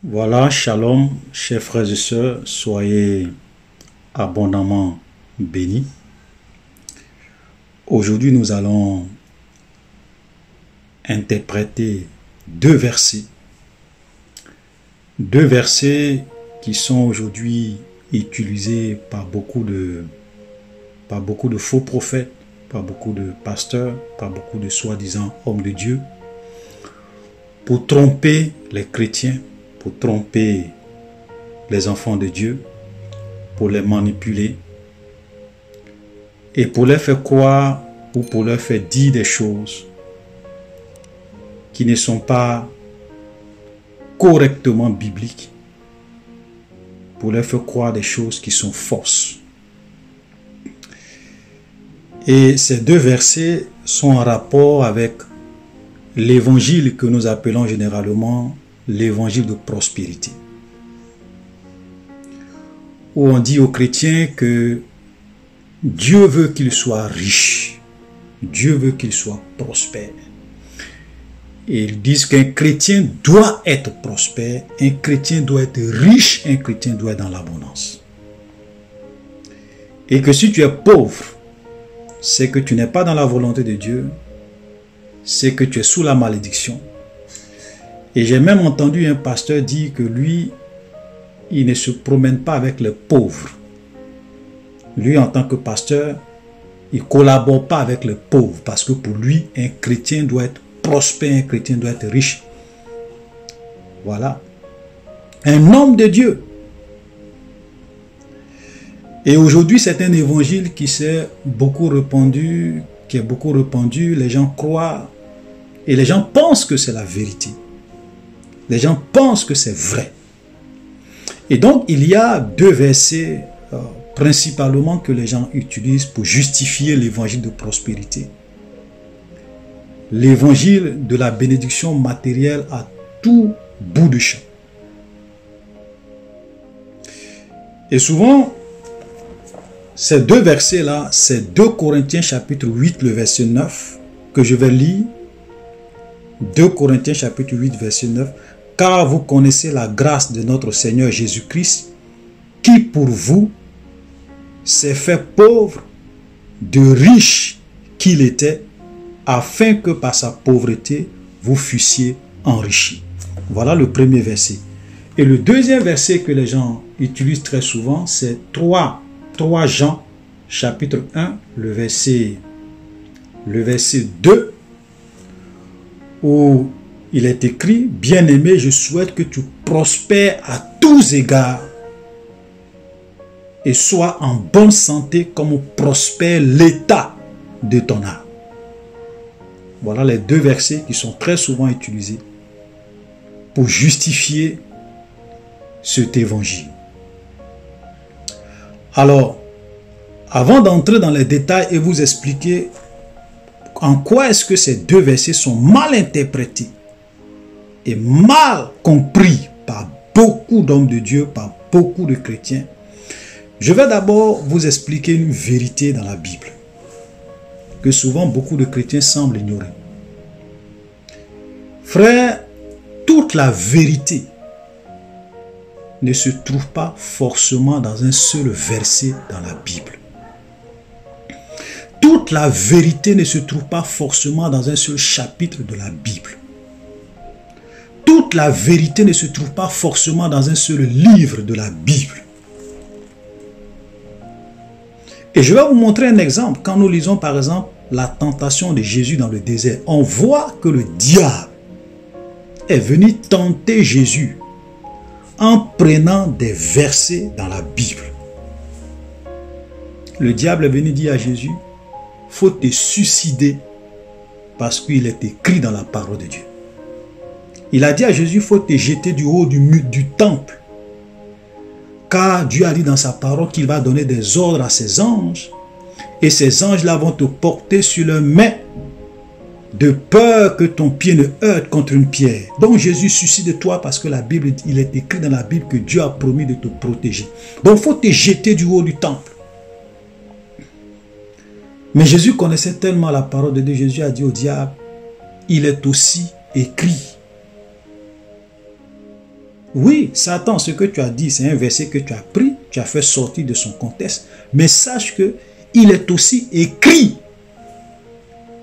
Voilà, shalom, chers frères et sœurs, soyez abondamment bénis. Aujourd'hui, nous allons interpréter deux versets qui sont aujourd'hui utilisés par beaucoup de faux prophètes, par beaucoup de pasteurs, par beaucoup de soi-disant hommes de Dieu, pour tromper les chrétiens, pour tromper les enfants de Dieu, pour les manipuler et pour leur faire croire ou pour leur faire dire des choses qui ne sont pas correctement bibliques, pour leur faire croire des choses qui sont fausses. Et ces deux versets sont en rapport avec l'évangile que nous appelons généralement l'évangile de prospérité, où on dit aux chrétiens que Dieu veut qu'ils soient riches, Dieu veut qu'ils soient prospères. Et ils disent qu'un chrétien doit être prospère, un chrétien doit être riche, un chrétien doit être dans l'abondance. Et que si tu es pauvre, c'est que tu n'es pas dans la volonté de Dieu, c'est que tu es sous la malédiction. Et j'ai même entendu un pasteur dire que lui, il ne se promène pas avec les pauvres. Lui, en tant que pasteur, il ne collabore pas avec les pauvres parce que pour lui, un chrétien doit être prospère, un chrétien doit être riche. Voilà. Un homme de Dieu. Et aujourd'hui, c'est un évangile qui s'est beaucoup répandu, les gens croient et les gens pensent que c'est la vérité. Les gens pensent que c'est vrai. Et donc, il y a deux versets principalement que les gens utilisent pour justifier l'évangile de prospérité. L'évangile de la bénédiction matérielle à tout bout de champ. Et souvent, ces deux versets-là, c'est 2 Corinthiens chapitre 8, le verset 9, que je vais lire. 2 Corinthiens chapitre 8, verset 9. Car vous connaissez la grâce de notre Seigneur Jésus-Christ, qui pour vous s'est fait pauvre, de riche qu'il était, afin que par sa pauvreté, vous fussiez enrichis. Voilà le premier verset. Et le deuxième verset que les gens utilisent très souvent, c'est 3 Jean, chapitre 1, le verset 2, où il est écrit, « Bien-aimé, je souhaite que tu prospères à tous égards et sois en bonne santé comme prospère l'état de ton âme. » Voilà les deux versets qui sont très souvent utilisés pour justifier cet évangile. Alors, avant d'entrer dans les détails et vous expliquer en quoi est-ce que ces deux versets sont mal interprétés et mal compris par beaucoup d'hommes de Dieu, par beaucoup de chrétiens, je vais d'abord vous expliquer une vérité dans la Bible que souvent beaucoup de chrétiens semblent ignorer. Frère, toute la vérité ne se trouve pas forcément dans un seul verset dans la Bible. Toute la vérité ne se trouve pas forcément dans un seul chapitre de la Bible. Toute la vérité ne se trouve pas forcément dans un seul livre de la Bible. Et je vais vous montrer un exemple. Quand nous lisons par exemple la tentation de Jésus dans le désert, on voit que le diable est venu tenter Jésus en prenant des versets dans la Bible. Le diable est venu dire à Jésus, il faut te suicider parce qu'il est écrit dans la parole de Dieu. Il a dit à Jésus, il faut te jeter du haut du mur du temple. Car Dieu a dit dans sa parole qu'il va donner des ordres à ses anges. Et ces anges-là vont te porter sur leurs mains, de peur que ton pied ne heurte contre une pierre. Donc Jésus, suicide-toi parce que la Bible, il est écrit dans la Bible que Dieu a promis de te protéger. Donc il faut te jeter du haut du temple. Mais Jésus connaissait tellement la parole de Dieu. Jésus a dit au diable, il est aussi écrit. oui, Satan, ce que tu as dit, c'est un verset que tu as pris, tu as fait sortir de son contexte, mais sache que il est aussi écrit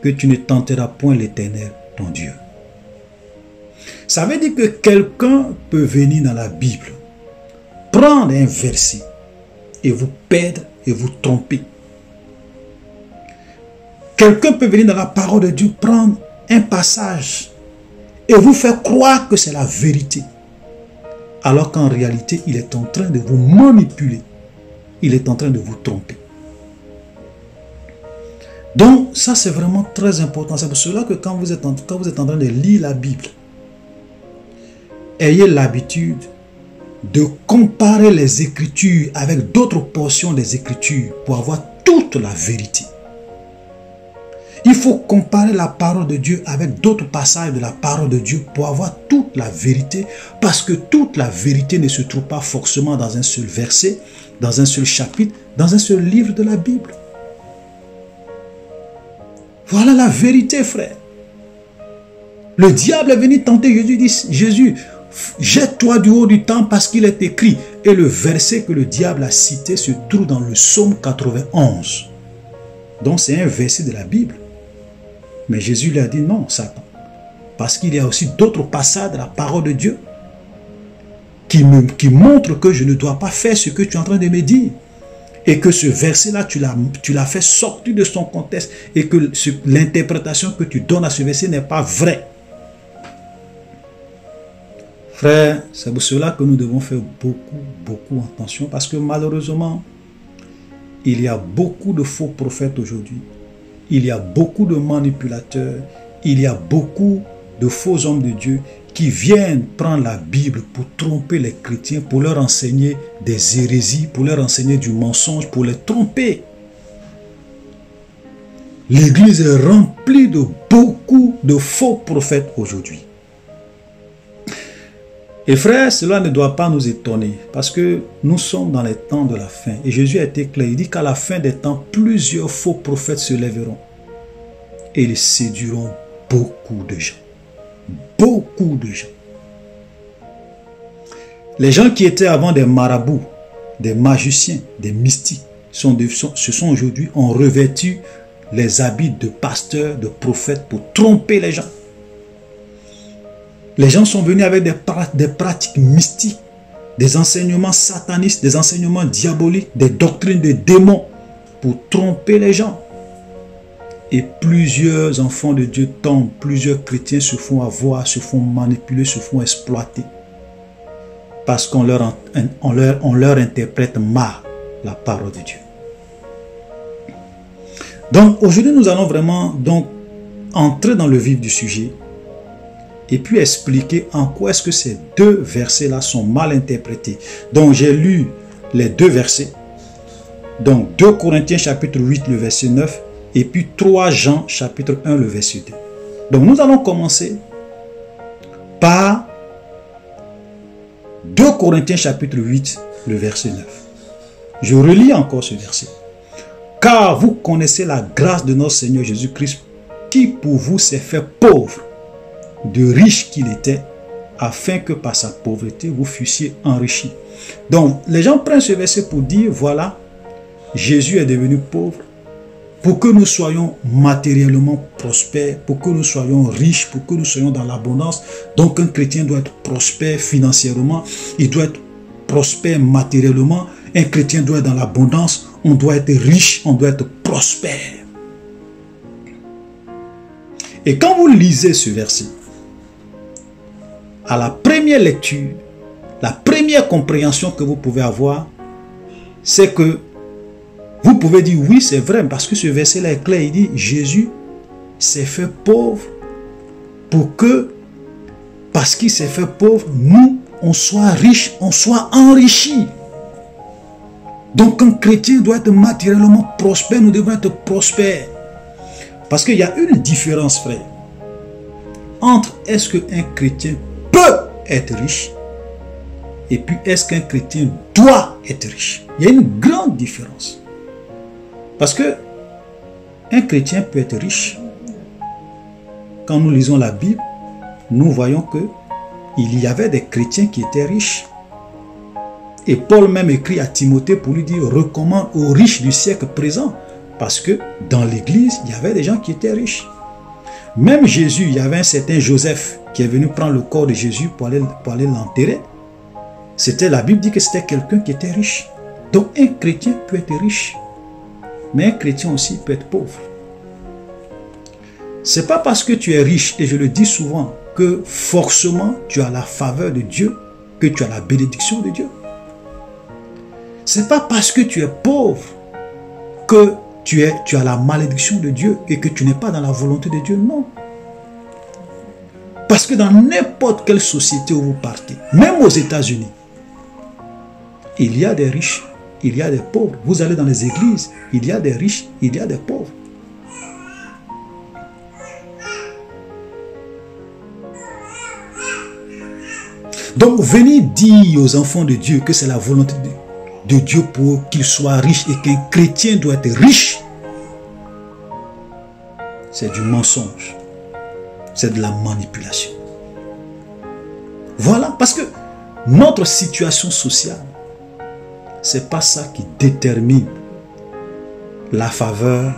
que tu ne tenteras point l'Éternel, ton Dieu. Ça veut dire que quelqu'un peut venir dans la Bible, prendre un verset et vous perdre et vous tromper. Quelqu'un peut venir dans la parole de Dieu, prendre un passage et vous faire croire que c'est la vérité. Alors qu'en réalité, il est en train de vous manipuler. Il est en train de vous tromper. Donc, ça c'est vraiment très important. C'est pour cela que quand vous êtes en train de lire la Bible, ayez l'habitude de comparer les Écritures avec d'autres portions des Écritures pour avoir toute la vérité. Il faut comparer la parole de Dieu avec d'autres passages de la parole de Dieu pour avoir toute la vérité, parce que toute la vérité ne se trouve pas forcément dans un seul verset, dans un seul chapitre, dans un seul livre de la Bible. Voilà la vérité, frère. Le diable est venu tenter Jésus, dit Jésus, jette-toi du haut du temple parce qu'il est écrit. Et le verset que le diable a cité se trouve dans le psaume 91. Donc c'est un verset de la Bible. Mais Jésus lui a dit non, Satan. Parce qu'il y a aussi d'autres passages de la parole de Dieu qui montrent que je ne dois pas faire ce que tu es en train de me dire. Et que ce verset-là, tu l'as fait sortir de son contexte. Et que l'interprétation que tu donnes à ce verset n'est pas vraie. Frère, c'est pour cela que nous devons faire beaucoup attention. Parce que malheureusement, il y a beaucoup de faux prophètes aujourd'hui. Il y a beaucoup de manipulateurs. Il y a beaucoup de faux hommes de Dieu qui viennent prendre la Bible pour tromper les chrétiens, pour leur enseigner des hérésies, pour leur enseigner du mensonge, pour les tromper. L'Église est remplie de beaucoup de faux prophètes aujourd'hui. Et frères, cela ne doit pas nous étonner, parce que nous sommes dans les temps de la fin. Et Jésus a été clair, il dit qu'à la fin des temps, plusieurs faux prophètes se lèveront. Et ils séduiront beaucoup de gens. Beaucoup de gens. Les gens qui étaient avant des marabouts, des magiciens, des mystiques, se sont aujourd'hui, ont revêtu les habits de pasteurs, de prophètes pour tromper les gens. Les gens sont venus avec des pratiques mystiques, des enseignements satanistes, des enseignements diaboliques, des doctrines de démons pour tromper les gens. Et plusieurs enfants de Dieu tombent, plusieurs chrétiens se font avoir, se font manipuler, se font exploiter. Parce qu'on leur interprète mal la parole de Dieu. Donc aujourd'hui nous allons vraiment entrer dans le vif du sujet. Et puis expliquer en quoi est-ce que ces deux versets-là sont mal interprétés. Donc j'ai lu les deux versets. Donc 2 Corinthiens chapitre 8 le verset 9 et puis 3 Jean chapitre 1 le verset 2. Donc nous allons commencer par 2 Corinthiens chapitre 8 le verset 9. Je relis encore ce verset. Car vous connaissez la grâce de notre Seigneur Jésus-Christ qui pour vous s'est fait pauvre, de riche qu'il était, afin que par sa pauvreté, vous fussiez enrichis. Donc, les gens prennent ce verset pour dire, voilà, Jésus est devenu pauvre pour que nous soyons matériellement prospères, pour que nous soyons riches, pour que nous soyons dans l'abondance. Donc, un chrétien doit être prospère financièrement, il doit être prospère matériellement, un chrétien doit être dans l'abondance, on doit être riche, on doit être prospère. Et quand vous lisez ce verset, à la première lecture, la première compréhension que vous pouvez avoir, c'est que vous pouvez dire oui, c'est vrai, parce que ce verset-là est clair, il dit Jésus s'est fait pauvre pour que, parce qu'il s'est fait pauvre, nous, on soit riches, on soit enrichis. Donc un chrétien doit être matériellement prospère, nous devons être prospères. Parce qu'il y a une différence, frère, entre est-ce qu'un chrétien peut être riche et puis est-ce qu'un chrétien doit être riche. Il y a une grande différence. Parce que un chrétien peut être riche. Quand nous lisons la Bible, nous voyons que il y avait des chrétiens qui étaient riches. Et Paul même écrit à Timothée pour lui dire, recommande aux riches du siècle présent. Parce que dans l'église, il y avait des gens qui étaient riches. Même Jésus, il y avait un certain Joseph qui est venu prendre le corps de Jésus pour aller l'enterrer. La Bible dit que c'était quelqu'un qui était riche. Donc un chrétien peut être riche. Mais un chrétien aussi peut être pauvre. C'est pas parce que tu es riche, et je le dis souvent, que forcément tu as la faveur de Dieu, que tu as la bénédiction de Dieu. C'est pas parce que tu es pauvre que tu as la malédiction de Dieu et que tu n'es pas dans la volonté de Dieu. Non. Parce que dans n'importe quelle société où vous partez, même aux États-Unis, il y a des riches, il y a des pauvres. Vous allez dans les églises, il y a des riches, il y a des pauvres. Donc, venez dire aux enfants de Dieu que c'est la volonté de Dieu pour qu'ils soient riches et qu'un chrétien doit être riche. C'est du mensonge. C'est de la manipulation. Voilà, parce que notre situation sociale, c'est pas ça qui détermine la faveur,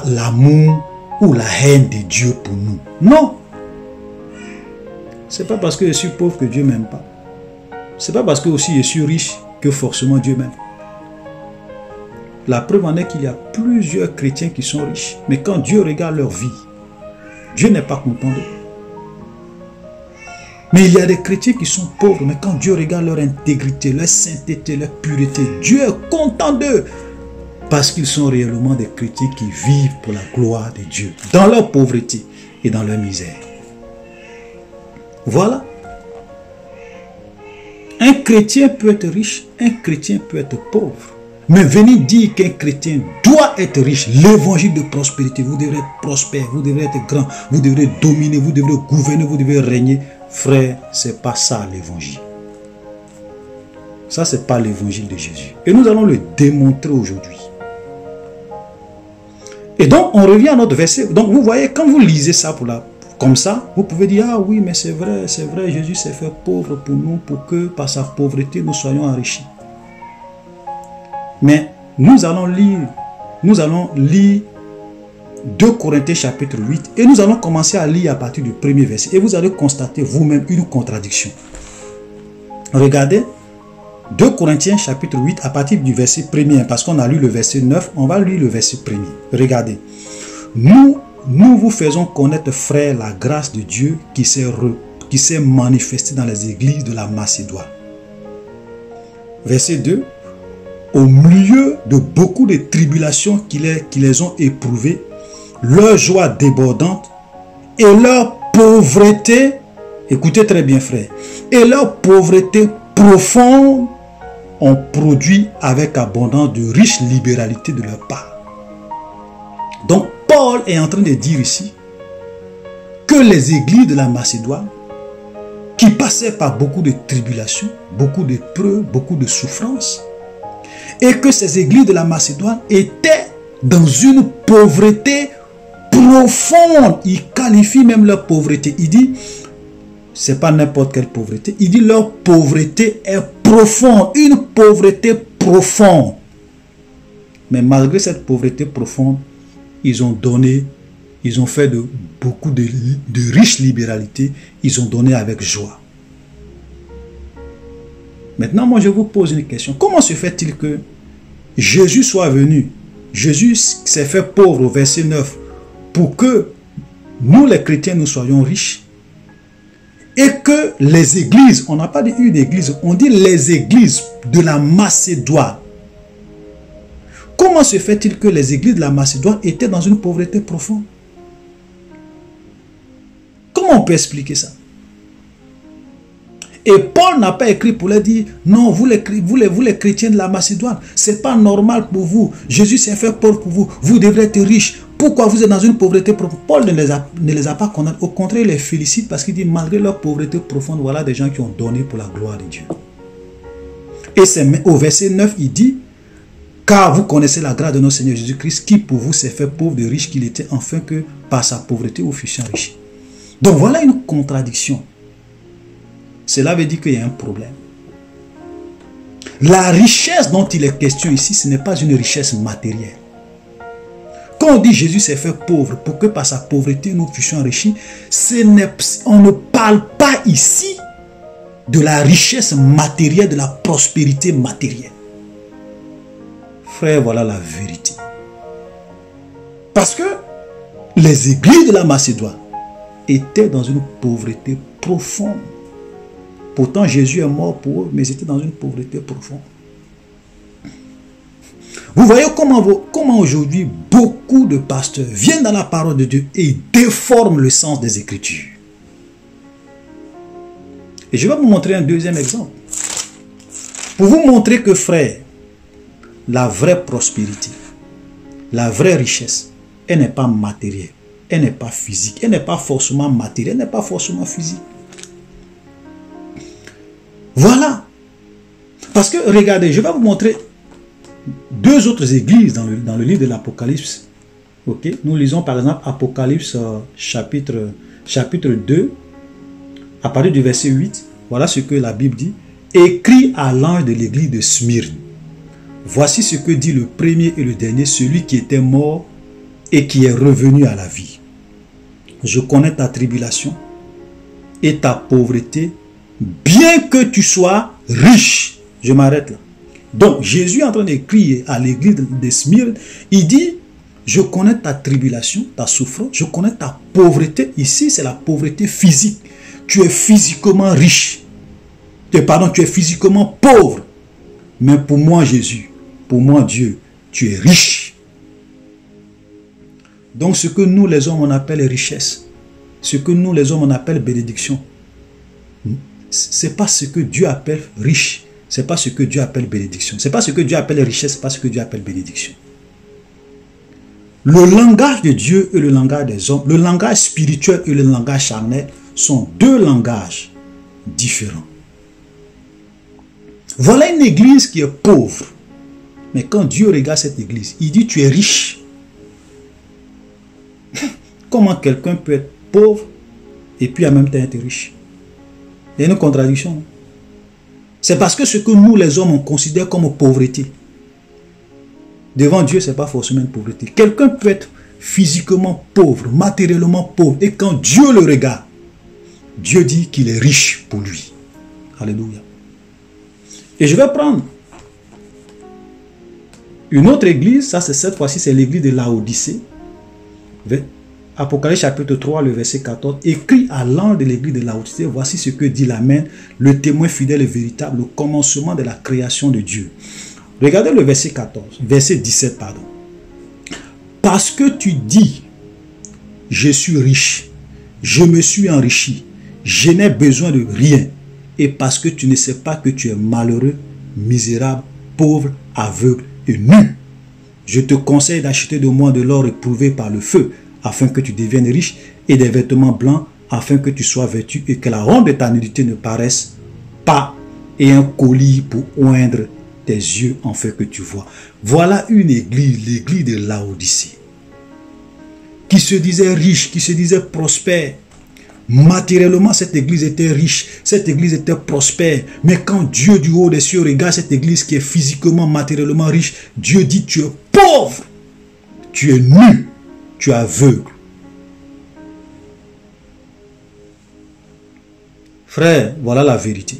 l'amour ou la haine de Dieu pour nous. Non. C'est pas parce que je suis pauvre que Dieu m'aime pas. C'est pas parce que aussi je suis riche que forcément Dieu m'aime. La preuve en est qu'il y a plusieurs chrétiens qui sont riches. Mais quand Dieu regarde leur vie, Dieu n'est pas content d'eux. Mais il y a des chrétiens qui sont pauvres, mais quand Dieu regarde leur intégrité, leur sainteté, leur pureté, Dieu est content d'eux. Parce qu'ils sont réellement des chrétiens qui vivent pour la gloire de Dieu, dans leur pauvreté et dans leur misère. Voilà. Un chrétien peut être riche, un chrétien peut être pauvre. Mais venez dire qu'un chrétien doit être riche, l'évangile de prospérité, vous devrez être prospère, vous devrez être grand, vous devrez dominer, vous devrez gouverner, vous devrez régner. Frère, c'est pas ça l'évangile. Ça, c'est pas l'évangile de Jésus. Et nous allons le démontrer aujourd'hui. Et donc, on revient à notre verset. Donc, vous voyez, quand vous lisez ça comme ça, vous pouvez dire, ah oui, mais c'est vrai, Jésus s'est fait pauvre pour nous, pour que par sa pauvreté, nous soyons enrichis. Mais nous allons lire 2 Corinthiens chapitre 8 et nous allons commencer à lire à partir du premier verset. Et vous allez constater vous-même une contradiction. Regardez, 2 Corinthiens chapitre 8 à partir du verset 1er, parce qu'on a lu le verset 9, on va lire le verset 1er. Regardez, nous vous faisons connaître, frères, la grâce de Dieu qui s'est manifestée dans les églises de la Macédoine. Verset 2. Au milieu de beaucoup de tribulations qui les ont éprouvées, leur joie débordante et leur pauvreté, écoutez très bien frère, et leur pauvreté profonde ont produit avec abondance de riches libéralités de leur part. Donc Paul est en train de dire ici que les églises de la Macédoine, qui passaient par beaucoup de tribulations, beaucoup d'épreuves, beaucoup de souffrances, et que ces églises de la Macédoine étaient dans une pauvreté profonde. Il qualifie même leur pauvreté. Il dit, c'est pas n'importe quelle pauvreté. Il dit leur pauvreté est profonde. Une pauvreté profonde. Mais malgré cette pauvreté profonde, ils ont fait beaucoup de riches libéralités. Ils ont donné avec joie. Maintenant, moi, je vous pose une question. Comment se fait-il que Jésus soit venu? Jésus s'est fait pauvre au verset 9 pour que nous, les chrétiens, nous soyons riches. Et que les églises, on n'a pas dit une église, on dit les églises de la Macédoine. Comment se fait-il que les églises de la Macédoine étaient dans une pauvreté profonde? Comment on peut expliquer ça? Et Paul n'a pas écrit pour leur dire, non, vous les chrétiens de la Macédoine, c'est pas normal pour vous. Jésus s'est fait pauvre pour vous. Vous devrez être riches. Pourquoi vous êtes dans une pauvreté profonde? Paul ne les a pas condamnés. Au contraire, il les félicite parce qu'il dit, malgré leur pauvreté profonde, voilà des gens qui ont donné pour la gloire de Dieu. Et c'est au verset 9, il dit, car vous connaissez la grâce de notre Seigneur Jésus-Christ, qui pour vous s'est fait pauvre de riche qu'il était, afin que par sa pauvreté vous fussiez enrichis. Donc voilà une contradiction. Cela veut dire qu'il y a un problème. La richesse dont il est question ici, ce n'est pas une richesse matérielle. Quand on dit Jésus s'est fait pauvre pour que par sa pauvreté nous fussions enrichis, on ne parle pas ici de la richesse matérielle, de la prospérité matérielle. Frère, voilà la vérité. Parce que les églises de la Macédoine étaient dans une pauvreté profonde. Pourtant, Jésus est mort pour eux, mais ils étaient dans une pauvreté profonde. Vous voyez comment aujourd'hui beaucoup de pasteurs viennent dans la parole de Dieu et déforment le sens des Écritures. Et je vais vous montrer un deuxième exemple. Pour vous montrer que, frère, la vraie prospérité, la vraie richesse, elle n'est pas matérielle, elle n'est pas physique, elle n'est pas forcément matérielle, elle n'est pas forcément physique. Voilà. Parce que, regardez, je vais vous montrer deux autres églises dans le livre de l'Apocalypse. Ok, nous lisons par exemple Apocalypse chapitre 2, à partir du verset 8. Voilà ce que la Bible dit. Écrit à l'ange de l'église de Smyrne. Voici ce que dit le premier et le dernier, celui qui était mort et qui est revenu à la vie. Je connais ta tribulation et ta pauvreté, bien que tu sois riche. Je m'arrête là. Donc, Jésus est en train d'écrire à l'église de Smyrne. Il dit, je connais ta tribulation, ta souffrance, je connais ta pauvreté. Ici, c'est la pauvreté physique. Tu es physiquement riche. Tu es physiquement pauvre. Mais pour moi, Jésus, pour moi, Dieu, tu es riche. Donc, ce que nous, les hommes, on appelle richesse, ce que nous, les hommes, on appelle bénédiction, ce n'est pas ce que Dieu appelle riche. Ce n'est pas ce que Dieu appelle bénédiction. Ce n'est pas ce que Dieu appelle richesse. Ce n'est pas ce que Dieu appelle bénédiction. Le langage de Dieu et le langage des hommes, le langage spirituel et le langage charnel sont deux langages différents. Voilà une église qui est pauvre. Mais quand Dieu regarde cette église, il dit tu es riche. Comment quelqu'un peut être pauvre et puis en même temps être riche? Il y a une contradiction. C'est parce que ce que nous les hommes on considère comme pauvreté, devant Dieu ce n'est pas forcément une pauvreté. Quelqu'un peut être physiquement pauvre, matériellement pauvre, et quand Dieu le regarde, Dieu dit qu'il est riche pour lui. Alléluia. Et je vais prendre une autre église, ça c'est cette fois-ci c'est l'église de Laodicée. Apocalypse chapitre 3, le verset 14, écrit à l'ange de l'église de Laodicée, voici ce que dit l'Amen, le témoin fidèle et véritable, le commencement de la création de Dieu. Regardez le verset 14, verset 17, pardon. Parce que tu dis, je suis riche, je me suis enrichi, je n'ai besoin de rien, et parce que tu ne sais pas que tu es malheureux, misérable, pauvre, aveugle et nu. Je te conseille d'acheter de moi de l'or éprouvé par le feu, afin que tu deviennes riche, et des vêtements blancs, afin que tu sois vêtu, et que la honte de ta nudité ne paraisse pas, et un collier pour oindre tes yeux, afin que tu vois. Voilà une église, l'église de Laodicée, qui se disait riche, qui se disait prospère. Matériellement, cette église était riche, cette église était prospère. Mais quand Dieu du haut des cieux regarde cette église qui est physiquement, matériellement riche, Dieu dit tu es pauvre, tu es nu, tu es aveugle. Frère, voilà la vérité.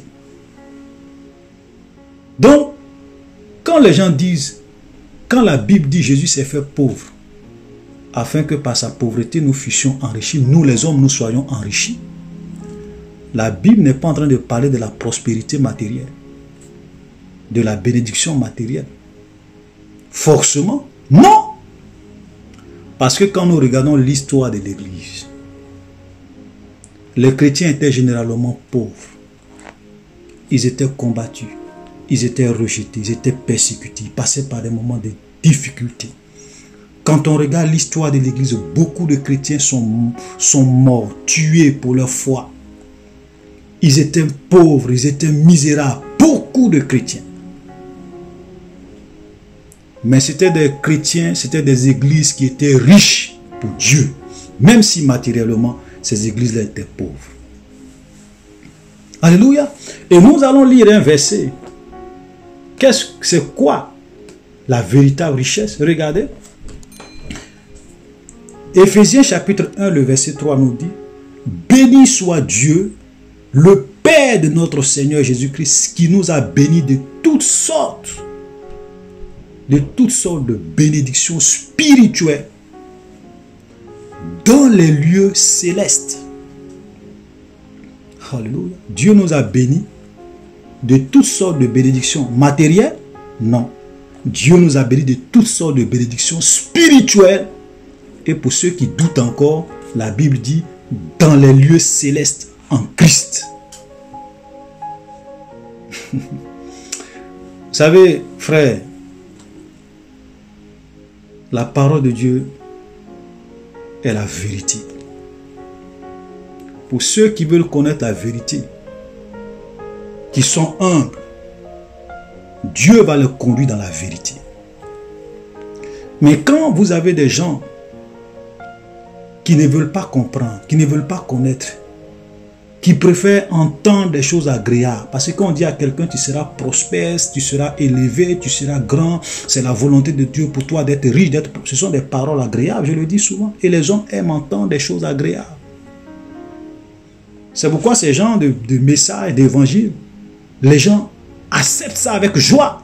Donc, quand les gens disent, quand la Bible dit Jésus s'est fait pauvre, afin que par sa pauvreté nous fussions enrichis, nous les hommes nous soyons enrichis. La Bible n'est pas en train de parler de la prospérité matérielle, de la bénédiction matérielle. Forcément, non. Parce que quand nous regardons l'histoire de l'Église, les chrétiens étaient généralement pauvres. Ils étaient combattus, ils étaient rejetés, ils étaient persécutés, ils passaient par des moments de difficultés. Quand on regarde l'histoire de l'Église, beaucoup de chrétiens sont morts, tués pour leur foi. Ils étaient pauvres, ils étaient misérables, beaucoup de chrétiens. Mais c'était des chrétiens, c'était des églises qui étaient riches pour Dieu. Même si matériellement, ces églises-là étaient pauvres. Alléluia. Et nous allons lire un verset. C'est quoi la véritable richesse? Regardez. Éphésiens chapitre 1, le verset 3 nous dit: béni soit Dieu, le Père de notre Seigneur Jésus-Christ, qui nous a bénis de toutes sortes de bénédictions spirituelles dans les lieux célestes. Alléluia. Dieu nous a bénis de toutes sortes de bénédictions matérielles? Non. Dieu nous a bénis de toutes sortes de bénédictions spirituelles. Et pour ceux qui doutent encore, la Bible dit dans les lieux célestes en Christ. Vous savez, frère, la parole de Dieu est la vérité. Pour ceux qui veulent connaître la vérité, qui sont humbles, Dieu va les conduire dans la vérité. Mais quand vous avez des gens qui ne veulent pas comprendre, qui ne veulent pas connaître, qui préfèrent entendre des choses agréables, parce que quand on dit à quelqu'un tu seras prospère, tu seras élevé, tu seras grand, c'est la volonté de Dieu pour toi d'être riche, ce sont des paroles agréables, je le dis souvent, et les gens aiment entendre des choses agréables. C'est pourquoi ces gens de messages, d'évangile, les gens acceptent ça avec joie.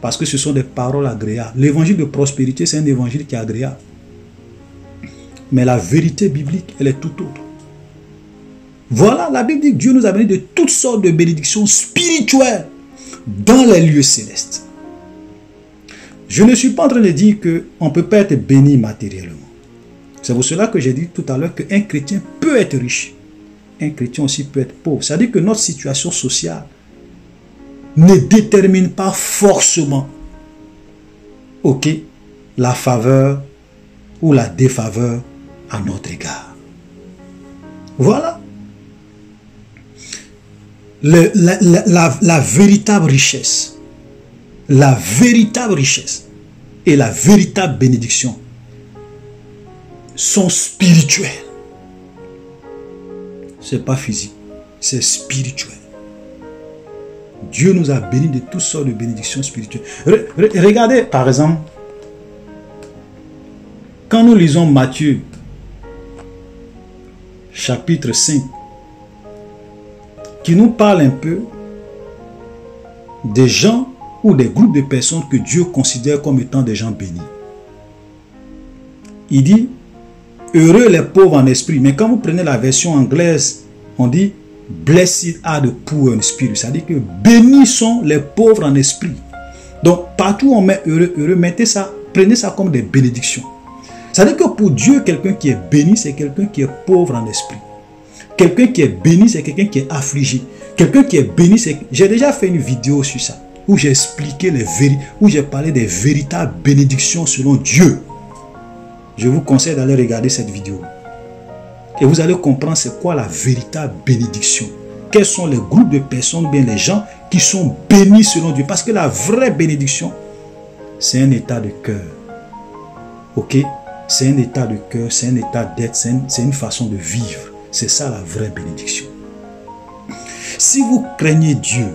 Parce que ce sont des paroles agréables. L'évangile de prospérité, c'est un évangile qui est agréable. Mais la vérité biblique, elle est tout autre. Voilà, la Bible dit que Dieu nous a bénis de toutes sortes de bénédictions spirituelles dans les lieux célestes. Je ne suis pas en train de dire qu'on ne peut pas être béni matériellement. C'est pour cela que j'ai dit tout à l'heure qu'un chrétien peut être riche. Un chrétien aussi peut être pauvre. C'est-à-dire que notre situation sociale ne détermine pas forcément, ok, la faveur ou la défaveur à notre égard. Voilà. La véritable richesse, et la véritable bénédiction sont spirituelles. C'est pas physique, c'est spirituel. Dieu nous a bénis de toutes sortes de bénédictions spirituelles. Regardez par exemple, quand nous lisons Matthieu chapitre 5, qui nous parle un peu des gens ou des groupes de personnes que Dieu considère comme étant des gens bénis. Il dit, heureux les pauvres en esprit. Mais quand vous prenez la version anglaise, on dit, blessed are the poor in spirit. C'est-à-dire que bénis sont les pauvres en esprit. Donc, partout où on met heureux, heureux, mettez ça, prenez ça comme des bénédictions. C'est-à-dire que pour Dieu, quelqu'un qui est béni, c'est quelqu'un qui est pauvre en esprit. Quelqu'un qui est béni, c'est quelqu'un qui est affligé. Quelqu'un qui est béni, c'est... J'ai déjà fait une vidéo sur ça, où j'ai expliqué où j'ai parlé des véritables bénédictions selon Dieu. Je vous conseille d'aller regarder cette vidéo. Et vous allez comprendre c'est quoi la véritable bénédiction. Quels sont les groupes de personnes, bien les gens qui sont bénis selon Dieu. Parce que la vraie bénédiction, c'est un état de cœur. Ok? C'est un état de cœur, c'est un état d'être, c'est une façon de vivre. C'est ça la vraie bénédiction. Si vous craignez Dieu,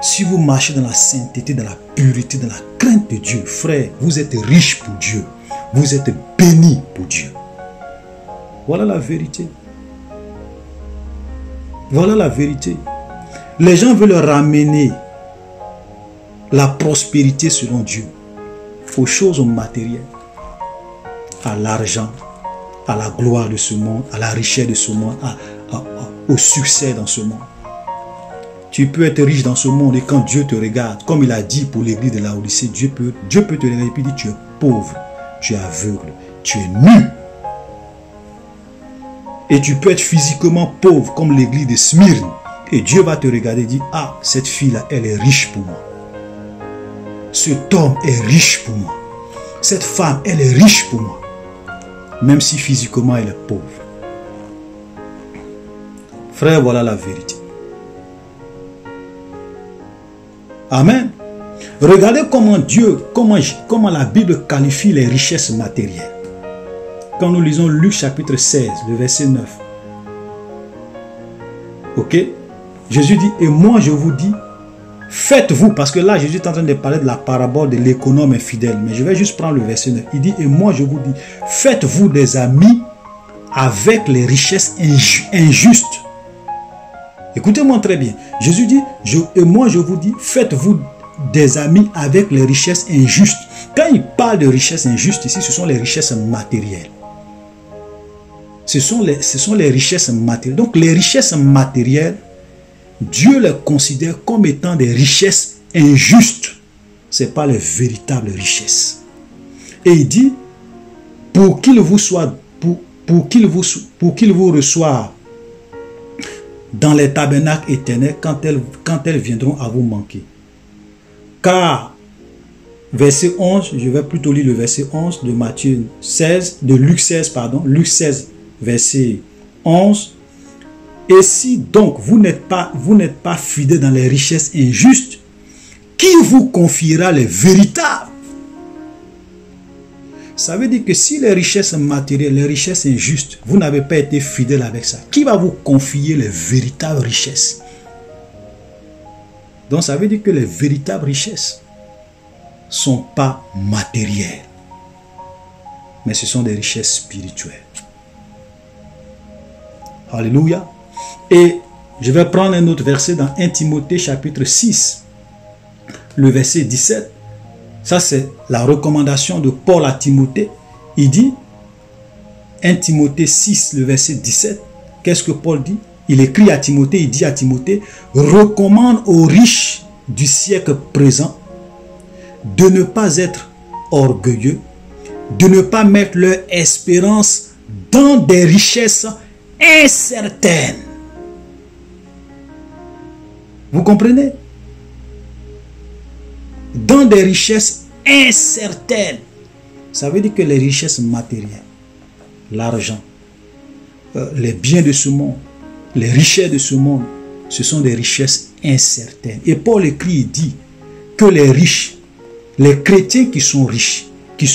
si vous marchez dans la sainteté, dans la pureté, dans la crainte de Dieu, frère, vous êtes riche pour Dieu. Vous êtes béni pour Dieu. Voilà la vérité. Voilà la vérité. Les gens veulent ramener la prospérité selon Dieu aux choses matérielles, à l'argent, à la gloire de ce monde, à la richesse de ce monde, au succès dans ce monde. Tu peux être riche dans ce monde et quand Dieu te regarde, comme il a dit pour l'église de Laodicée, Dieu peut te regarder et puis dire tu es pauvre, tu es aveugle, tu es nu. Et tu peux être physiquement pauvre comme l'église de Smyrne. Et Dieu va te regarder et dire, ah, cette fille-là, elle est riche pour moi. Cet homme est riche pour moi. Cette femme, elle est riche pour moi. Même si physiquement, elle est pauvre. Frère, voilà la vérité. Amen. Regardez comment Dieu, comment la Bible qualifie les richesses matérielles. quand nous lisons Luc chapitre 16, le verset 9. Ok? Jésus dit, et moi je vous dis, faites-vous, parce que là Jésus est en train de parler de la parabole de l'économe infidèle, mais je vais juste prendre le verset 9. Il dit, et moi je vous dis, faites-vous des amis avec les richesses injustes. Écoutez-moi très bien. Jésus dit, et moi je vous dis, faites-vous des amis avec les richesses injustes. Quand il parle de richesses injustes ici, ce sont les richesses matérielles. Ce sont les richesses matérielles. Donc les richesses matérielles, Dieu les considère comme étant des richesses injustes. Ce n'est pas les véritables richesses. Et il dit, pour qu'il vous reçoive dans les tabernacles éternels quand elles viendront à vous manquer. Car, verset 11, je vais plutôt lire le verset 11 de Matthieu 16, de Luc 16, pardon, Luc 16, verset 11. Et si donc vous n'êtes pas fidèles dans les richesses injustes, qui vous confiera les véritables? Ça veut dire que si les richesses matérielles, les richesses injustes, vous n'avez pas été fidèle avec ça, qui va vous confier les véritables richesses? Donc ça veut dire que les véritables richesses ne sont pas matérielles, mais ce sont des richesses spirituelles. Alléluia. Et je vais prendre un autre verset dans 1 Timothée chapitre 6, le verset 17. Ça, c'est la recommandation de Paul à Timothée. Il dit, 1 Timothée 6, le verset 17, qu'est-ce que Paul dit? Il écrit à Timothée, il dit à Timothée, recommande aux riches du siècle présent de ne pas être orgueilleux, de ne pas mettre leur espérance dans des richesses incertaines. Vous comprenez? Dans des richesses incertaines. Ça veut dire que les richesses matérielles, l'argent, les biens de ce monde, les richesses de ce monde, ce sont des richesses incertaines. Et Paul écrit, il dit que les riches, les chrétiens qui sont riches, qui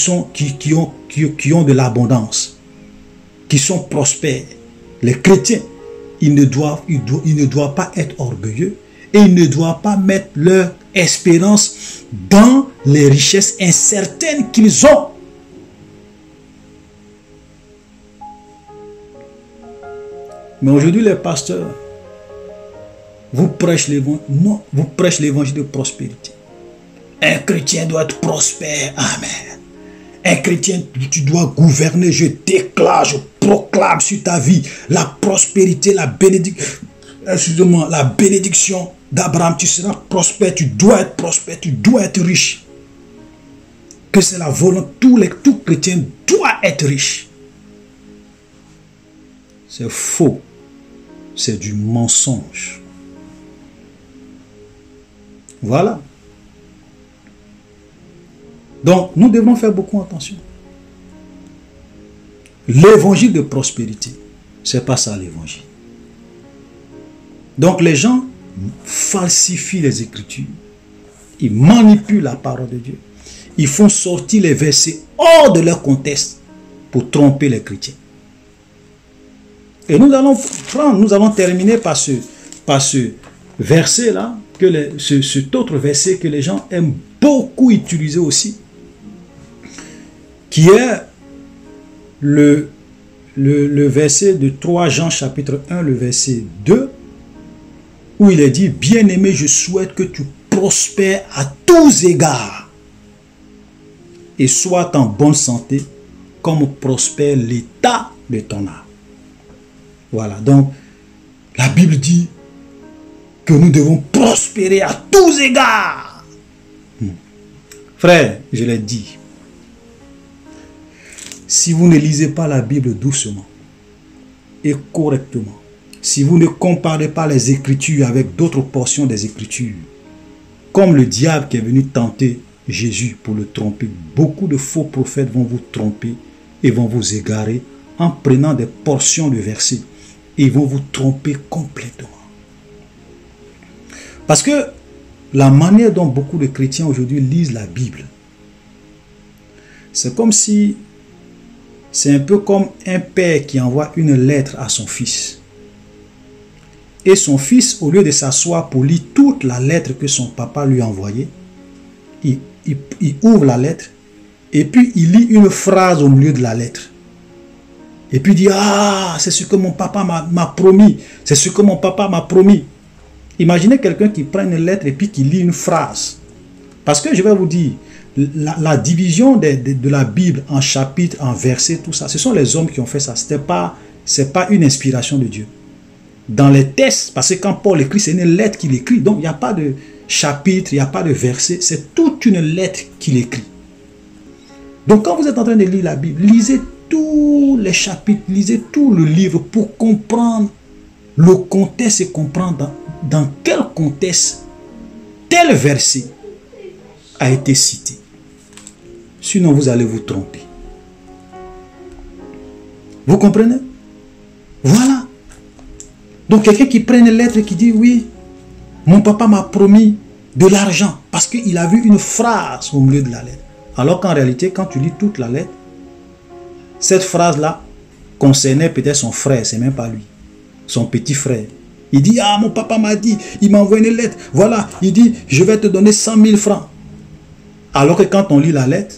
ont de l'abondance, qui sont prospères, les chrétiens, ils ne doivent pas être orgueilleux et ils ne doivent pas mettre leur espérance dans les richesses incertaines qu'ils ont. Mais aujourd'hui, les pasteurs, vous prêchez l'évangile. Non, vous prêchez l'évangile de prospérité. Un chrétien doit être prospère. Amen. Un chrétien, tu dois gouverner. Je déclare, je proclame sur ta vie la prospérité, la bénédiction d'Abraham. Tu seras prospère, tu dois être prospère, tu dois être riche. Que c'est la volonté. Tout chrétien doit être riche. C'est faux. C'est du mensonge. Voilà. Donc, nous devons faire beaucoup attention. L'évangile de prospérité, c'est pas ça l'évangile. Donc, les gens falsifient les Écritures. Ils manipulent la parole de Dieu. Ils font sortir les versets hors de leur contexte pour tromper les chrétiens. Et nous allons terminer par ce verset-là, cet autre verset que les gens aiment beaucoup utiliser aussi, qui est le verset de 3 Jean chapitre 1, le verset 2, où il est dit, bien-aimé, je souhaite que tu prospères à tous égards et sois en bonne santé comme prospère l'état de ton âme. Voilà, donc la Bible dit que nous devons prospérer à tous égards. Frère, je l'ai dit, si vous ne lisez pas la Bible doucement et correctement, si vous ne comparez pas les Écritures avec d'autres portions des Écritures, comme le diable qui est venu tenter Jésus pour le tromper, beaucoup de faux prophètes vont vous tromper et vont vous égarer en prenant des portions de versets. Et ils vont vous tromper complètement. Parce que la manière dont beaucoup de chrétiens aujourd'hui lisent la Bible, c'est comme si C'est un peu comme un père qui envoie une lettre à son fils. Et son fils, au lieu de s'asseoir pour lire toute la lettre que son papa lui a envoyée, il ouvre la lettre et puis il lit une phrase au milieu de la lettre. Et puis il dit, ah, c'est ce que mon papa m'a promis. C'est ce que mon papa m'a promis. Imaginez quelqu'un qui prend une lettre et puis qui lit une phrase. Parce que je vais vous dire, la division de la Bible en chapitres, en versets, tout ça, ce sont les hommes qui ont fait ça. Ce n'est pas une inspiration de Dieu. Dans les textes, parce que quand Paul écrit, c'est une lettre qu'il écrit. Donc, il n'y a pas de chapitre, il n'y a pas de verset. C'est toute une lettre qu'il écrit. Donc, quand vous êtes en train de lire la Bible, lisez tous les chapitres, lisez tout le livre pour comprendre le contexte et comprendre dans quel contexte tel verset a été cité. Sinon, vous allez vous tromper. Vous comprenez? Voilà. Donc, quelqu'un qui prend une lettre et qui dit, oui, mon papa m'a promis de l'argent parce qu'il a vu une phrase au milieu de la lettre. Alors qu'en réalité, quand tu lis toute la lettre, cette phrase-là concernait peut-être son frère, c'est même pas lui, son petit frère. Il dit, ah, mon papa m'a dit, il m'a envoyé une lettre. Voilà, il dit, je vais te donner 100 000 francs. Alors que quand on lit la lettre,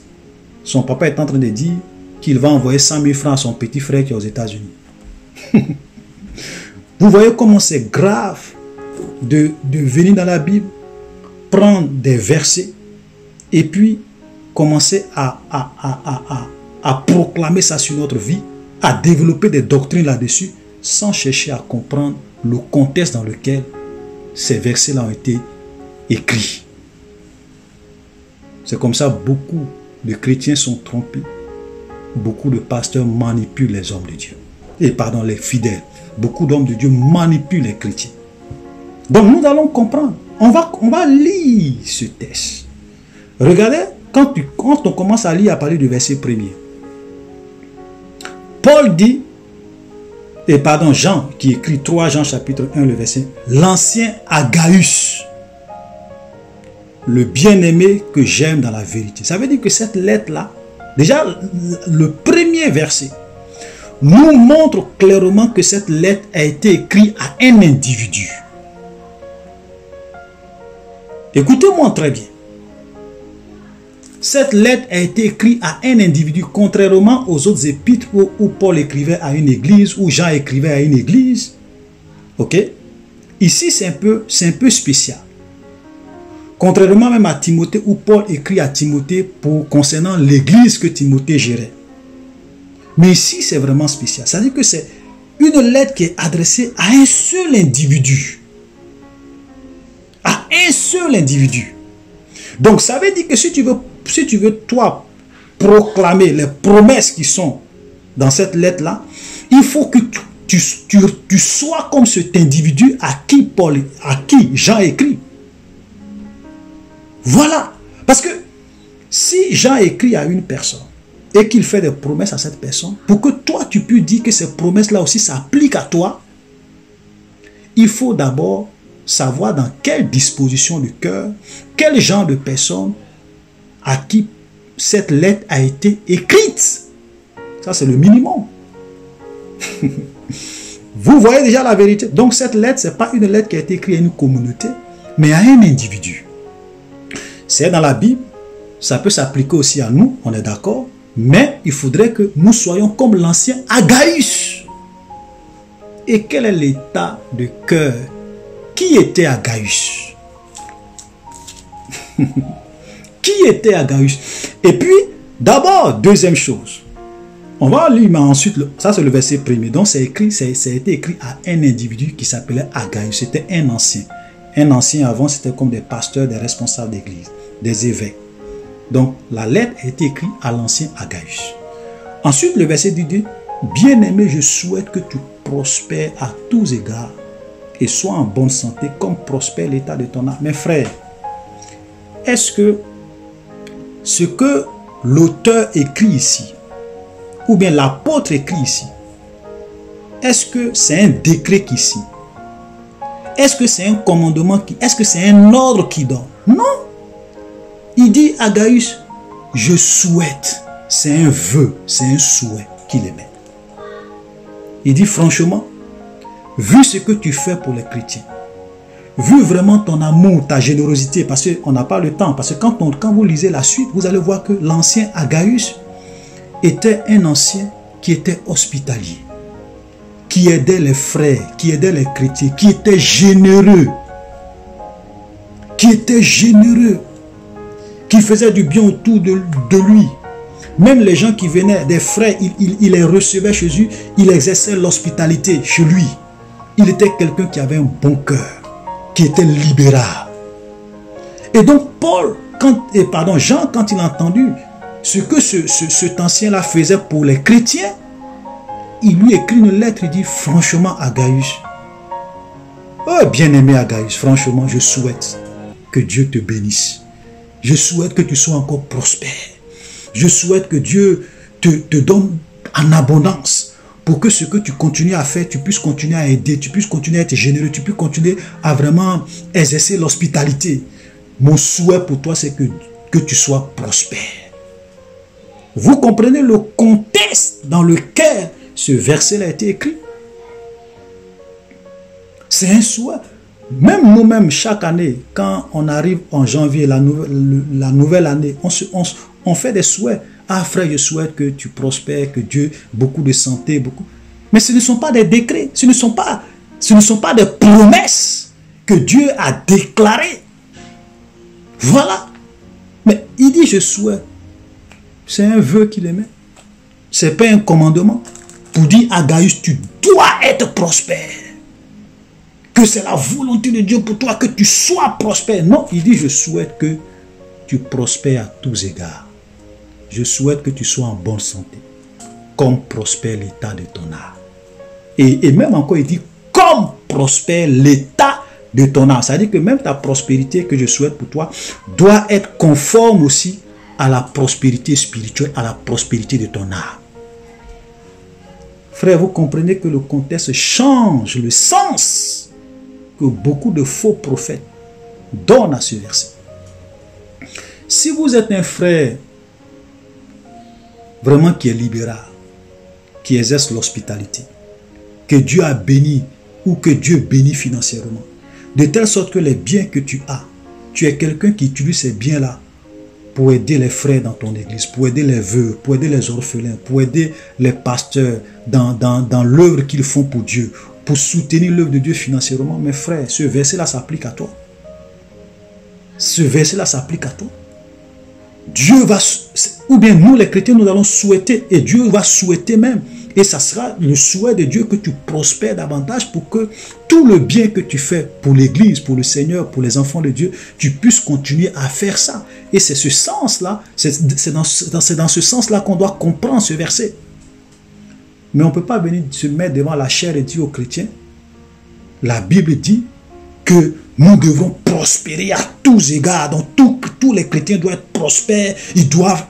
son papa est en train de dire qu'il va envoyer 100 000 francs à son petit frère qui est aux États-Unis. Vous voyez comment c'est grave de venir dans la Bible, prendre des versets et puis commencer à proclamer ça sur notre vie, à développer des doctrines là-dessus, sans chercher à comprendre le contexte dans lequel ces versets-là ont été écrits. C'est comme ça beaucoup de chrétiens sont trompés. Beaucoup de pasteurs manipulent les hommes de Dieu. Et pardon, les fidèles. Beaucoup d'hommes de Dieu manipulent les chrétiens. Donc nous allons comprendre. On va lire ce texte. Regardez, quand on commence à lire à partir du verset 1er, Paul dit, et pardon, Jean, qui écrit 3 Jean chapitre 1, le verset, l'ancien Agaius, le bien-aimé que j'aime dans la vérité. Ça veut dire que cette lettre-là, déjà le premier verset, nous montre clairement que cette lettre a été écrite à un individu. Écoutez-moi très bien. Cette lettre a été écrite à un individu, contrairement aux autres épîtres où Paul écrivait à une église, où Jean écrivait à une église. Ok? Ici, c'est un peu spécial. Contrairement même à Timothée, où Paul écrit à Timothée concernant l'église que Timothée gérait. Mais ici, c'est vraiment spécial. C'est-à-dire que c'est une lettre qui est adressée à un seul individu. À un seul individu. Donc, ça veut dire que si tu veux, toi, proclamer les promesses qui sont dans cette lettre-là, il faut que tu sois comme cet individu à qui Jean écrit. Voilà. Parce que si Jean écrit à une personne et qu'il fait des promesses à cette personne, pour que toi, tu puisses dire que ces promesses-là aussi s'appliquent à toi, il faut d'abord savoir dans quelle disposition du cœur, quel genre de personne à qui cette lettre a été écrite. Ça, c'est le minimum. Vous voyez déjà la vérité. Donc, cette lettre, ce n'est pas une lettre qui a été écrite à une communauté, mais à un individu. C'est dans la Bible. Ça peut s'appliquer aussi à nous, on est d'accord. Mais il faudrait que nous soyons comme l'ancien Agaius. Et quel est l'état de cœur? Qui était Agaius? Qui était Agaius? Et puis, d'abord, deuxième chose. On va lire, mais ensuite, ça c'est le verset premier. Donc, ça a été écrit à un individu qui s'appelait Agaius. C'était un ancien. Un ancien avant, c'était comme des pasteurs, des responsables d'église, des évêques. Donc, la lettre a été écrite à l'ancien Agaius. Ensuite, le verset dit, bien-aimé, je souhaite que tu prospères à tous égards et sois en bonne santé comme prospère l'état de ton âme. Mes frères, est-ce que ce que l'auteur écrit ici, ou bien l'apôtre écrit ici, est-ce que c'est un décret qui signe? Est-ce que c'est un commandement est-ce que c'est un ordre qui donne? Non. Il dit à Agaius, je souhaite. C'est un vœu, c'est un souhait qu'il aimait. Il dit franchement, vu ce que tu fais pour les chrétiens, vu vraiment ton amour, ta générosité, parce qu'on n'a pas le temps, parce que quand vous lisez la suite, vous allez voir que l'ancien Agaius était un ancien qui était hospitalier, qui aidait les frères, qui aidait les chrétiens, qui était généreux, qui faisait du bien autour de lui. Même les gens qui venaient, des frères, il les recevait chez lui, il exerçait l'hospitalité chez lui. Il était quelqu'un qui avait un bon cœur, qui était libéral. Et donc Jean, quand il a entendu ce que cet ancien-là faisait pour les chrétiens, il lui écrit une lettre, il dit franchement Agaius, oh bien-aimé Agaius, franchement je souhaite que Dieu te bénisse. Je souhaite que tu sois encore prospère. Je souhaite que Dieu te donne en abondance pour que ce que tu continues à faire, tu puisses continuer à aider, tu puisses continuer à être généreux, tu puisses continuer à vraiment exercer l'hospitalité. Mon souhait pour toi, c'est que tu sois prospère. Vous comprenez le contexte dans lequel ce verset a été écrit? C'est un souhait. Même nous-mêmes, chaque année, quand on arrive en janvier, la nouvelle année, on fait des souhaits. Ah frère, je souhaite que tu prospères, que Dieu, beaucoup de santé, beaucoup. Mais ce ne sont pas des décrets, ce ne sont pas des promesses que Dieu a déclarées. Voilà. Mais il dit je souhaite. C'est un vœu qu'il émet. Ce n'est pas un commandement. Pour dire à Agaius, tu dois être prospère. Que c'est la volonté de Dieu pour toi que tu sois prospère. Non, il dit je souhaite que tu prospères à tous égards. Je souhaite que tu sois en bonne santé, comme prospère l'état de ton âme. Et même encore, il dit, comme prospère l'état de ton âme. C'est-à-dire que même ta prospérité que je souhaite pour toi doit être conforme aussi à la prospérité spirituelle, à la prospérité de ton âme. Frère, vous comprenez que le contexte change le sens que beaucoup de faux prophètes donnent à ce verset. Si vous êtes un frère vraiment qui est libéral, qui exerce l'hospitalité, que Dieu a béni ou que Dieu bénit financièrement, de telle sorte que les biens que tu as, tu es quelqu'un qui utilise ces biens-là pour aider les frères dans ton église, pour aider les veuves, pour aider les orphelins, pour aider les pasteurs dans l'œuvre qu'ils font pour Dieu, pour soutenir l'œuvre de Dieu financièrement. Mes frères, ce verset-là s'applique à toi. Ce verset-là s'applique à toi. Dieu va, ou bien nous les chrétiens, nous allons souhaiter, et Dieu va souhaiter même, et ça sera le souhait de Dieu que tu prospères davantage pour que tout le bien que tu fais pour l'église, pour le Seigneur, pour les enfants de Dieu, tu puisses continuer à faire ça. Et c'est ce sens-là, c'est dans ce sens-là qu'on doit comprendre ce verset. Mais on ne peut pas venir se mettre devant la chair et dire aux chrétiens, la Bible dit que nous devons prospérer à tous égards. Donc tous les chrétiens doivent être prospères, ils doivent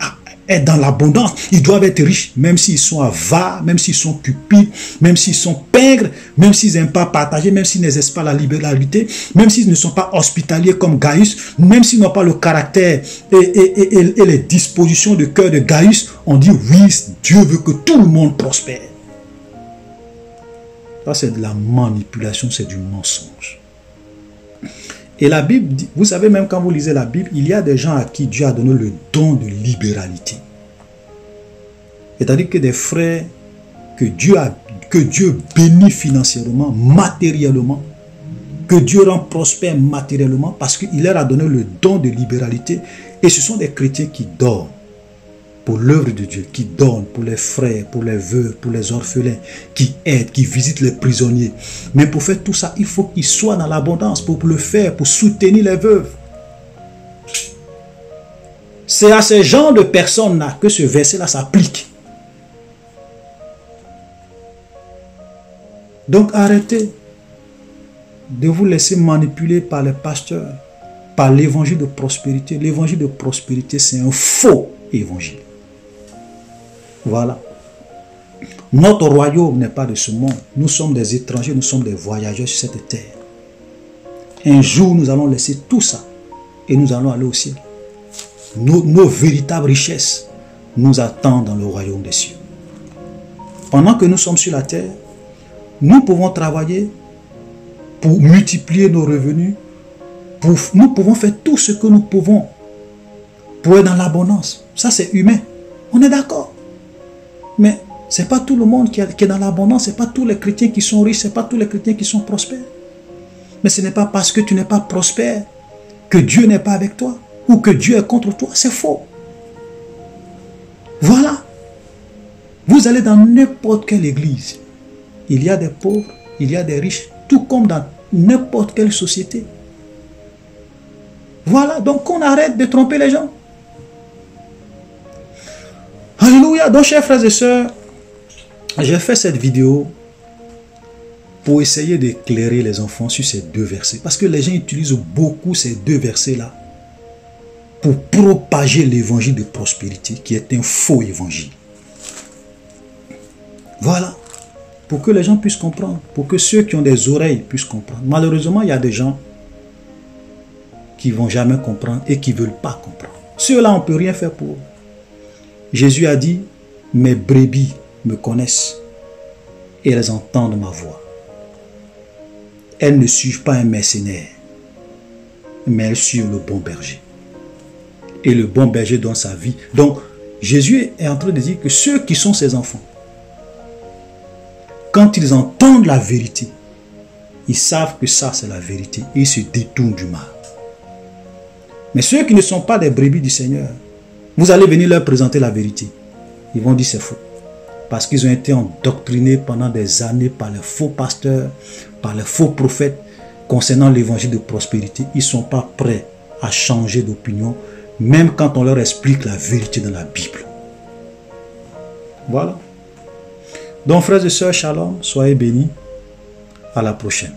être dans l'abondance, ils doivent être riches, même s'ils sont avares, même s'ils sont cupides, même s'ils sont pingres, même s'ils n'aiment pas partager, même s'ils n'exercent pas la libéralité, même s'ils ne sont pas hospitaliers comme Gaius, même s'ils n'ont pas le caractère et les dispositions de cœur de Gaius. On dit oui, Dieu veut que tout le monde prospère. Ça, c'est de la manipulation, c'est du mensonge. Et la Bible dit, vous savez, même quand vous lisez la Bible, il y a des gens à qui Dieu a donné le don de libéralité. C'est-à-dire que des frères que Dieu bénit financièrement, matériellement, que Dieu rend prospère matériellement, parce qu'il leur a donné le don de libéralité. Et ce sont des chrétiens qui donnent pour l'œuvre de Dieu, qui donnent pour les frères, pour les veuves, pour les orphelins, qui aident, qui visitent les prisonniers. Mais pour faire tout ça, il faut qu'ils soient dans l'abondance pour le faire, pour soutenir les veuves. C'est à ce genre de personnes-là que ce verset-là s'applique. Donc arrêtez de vous laisser manipuler par les pasteurs, par l'évangile de prospérité. L'évangile de prospérité, c'est un faux évangile. Voilà. Notre royaume n'est pas de ce monde. Nous sommes des étrangers, nous sommes des voyageurs sur cette terre. Un jour, nous allons laisser tout ça et nous allons aller au ciel. Nos véritables richesses nous attendent dans le royaume des cieux. pendant que nous sommes sur la terre, nous pouvons travailler pour multiplier nos revenus. Nous pouvons faire tout ce que nous pouvons pour être dans l'abondance. Ça, c'est humain. On est d'accord. Mais ce n'est pas tout le monde qui est dans l'abondance. Ce n'est pas tous les chrétiens qui sont riches. Ce n'est pas tous les chrétiens qui sont prospères. Mais ce n'est pas parce que tu n'es pas prospère que Dieu n'est pas avec toi ou que Dieu est contre toi. C'est faux. Voilà. Vous allez dans n'importe quelle église. Il y a des pauvres, il y a des riches, tout comme dans n'importe quelle société. Voilà, donc on arrête de tromper les gens. Alléluia. Donc, chers frères et sœurs, j'ai fait cette vidéo pour essayer d'éclairer les enfants sur ces deux versets. Parce que les gens utilisent beaucoup ces deux versets-là pour propager l'évangile de prospérité, qui est un faux évangile. Voilà. Pour que les gens puissent comprendre. Pour que ceux qui ont des oreilles puissent comprendre. Malheureusement, il y a des gens qui ne vont jamais comprendre et qui ne veulent pas comprendre. Ceux-là, on ne peut rien faire pour eux. Jésus a dit, mes brebis me connaissent et elles entendent ma voix. Elles ne suivent pas un mercenaire, mais elles suivent le bon berger. Et le bon berger donne sa vie. Donc, Jésus est en train de dire que ceux qui sont ses enfants, quand ils entendent la vérité, ils savent que ça c'est la vérité et ils se détournent du mal. Mais ceux qui ne sont pas des brebis du Seigneur, vous allez venir leur présenter la vérité. Ils vont dire c'est faux. Parce qu'ils ont été endoctrinés pendant des années par les faux pasteurs, par les faux prophètes concernant l'évangile de prospérité. Ils ne sont pas prêts à changer d'opinion, même quand on leur explique la vérité dans la Bible. Voilà. Donc frères et sœurs, shalom, soyez bénis. À la prochaine.